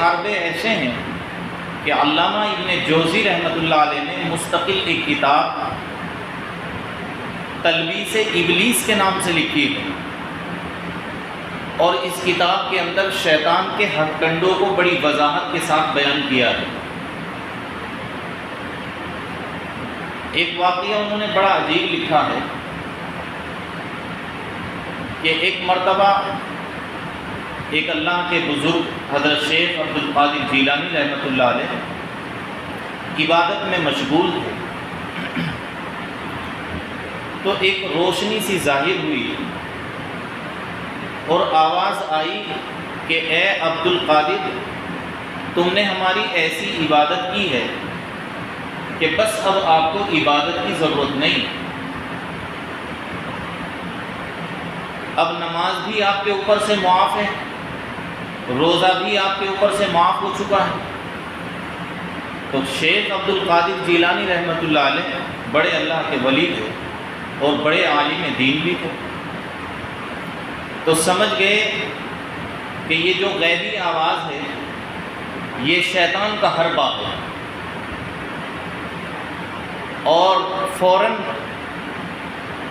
حربے ایسے ہیں کہ علامہ ابن جوزی رحمۃ اللہ علیہ نے مستقل ایک کتاب تلبیس ابلیس کے نام سے لکھی ہے، اور اس کتاب کے اندر شیطان کے ہتھ کنڈوں کو بڑی وضاحت کے ساتھ بیان کیا ہے۔ ایک واقعہ انہوں نے بڑا عجیب لکھا ہے کہ ایک مرتبہ ایک اللہ کے بزرگ حضرت شیخ عبد القادر جیلانی رحمۃ اللہ علیہ عبادت میں مشغول تھے، تو ایک روشنی سی ظاہر ہوئی اور آواز آئی کہ اے عبد القادر، تم نے ہماری ایسی عبادت کی ہے کہ بس اب آپ کو عبادت کی ضرورت نہیں، اب نماز بھی آپ کے اوپر سے معاف ہے، روزہ بھی آپ کے اوپر سے معاف ہو چکا ہے۔ تو شیخ عبد القادر جیلانی رحمۃ اللہ علیہ بڑے اللہ کے ولی تھے اور بڑے عالم دین بھی تھے، تو سمجھ گئے کہ یہ جو غیبی آواز ہے یہ شیطان کا حربہ ہے، اور فوراً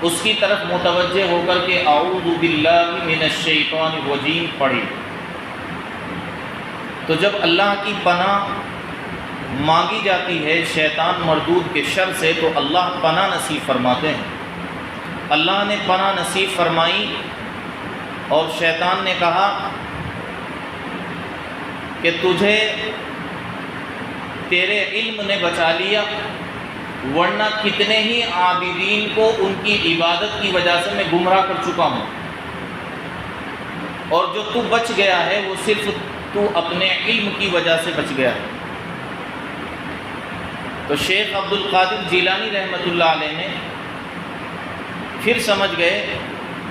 اس کی طرف متوجہ ہو کر کے اعوذ باللہ من الشیطان الرجیم پڑھی۔ تو جب اللہ کی پناہ مانگی جاتی ہے شیطان مردود کے شر سے، تو اللہ پناہ نصیب فرماتے ہیں۔ اللہ نے پناہ نصیب فرمائی اور شیطان نے کہا کہ تجھے تیرے علم نے بچا لیا، ورنہ کتنے ہی عابدین کو ان کی عبادت کی وجہ سے میں گمراہ کر چکا ہوں، اور جو تو بچ گیا ہے وہ صرف تو اپنے علم کی وجہ سے بچ گیا ہے۔ تو شیخ عبد القادر جیلانی رحمۃ اللہ علیہ نے پھر سمجھ گئے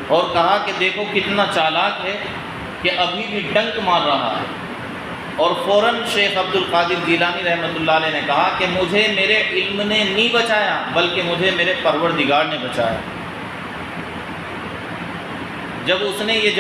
اور کہا کہ دیکھو کتنا چالاک ہے کہ ابھی بھی ڈنک مار رہا ہے، اور فوراً شیخ عبد القادر جیلانی رحمۃ اللہ علیہ نے کہا کہ مجھے میرے علم نے نہیں بچایا بلکہ مجھے میرے پروردگار نے بچایا۔ جب اس نے یہ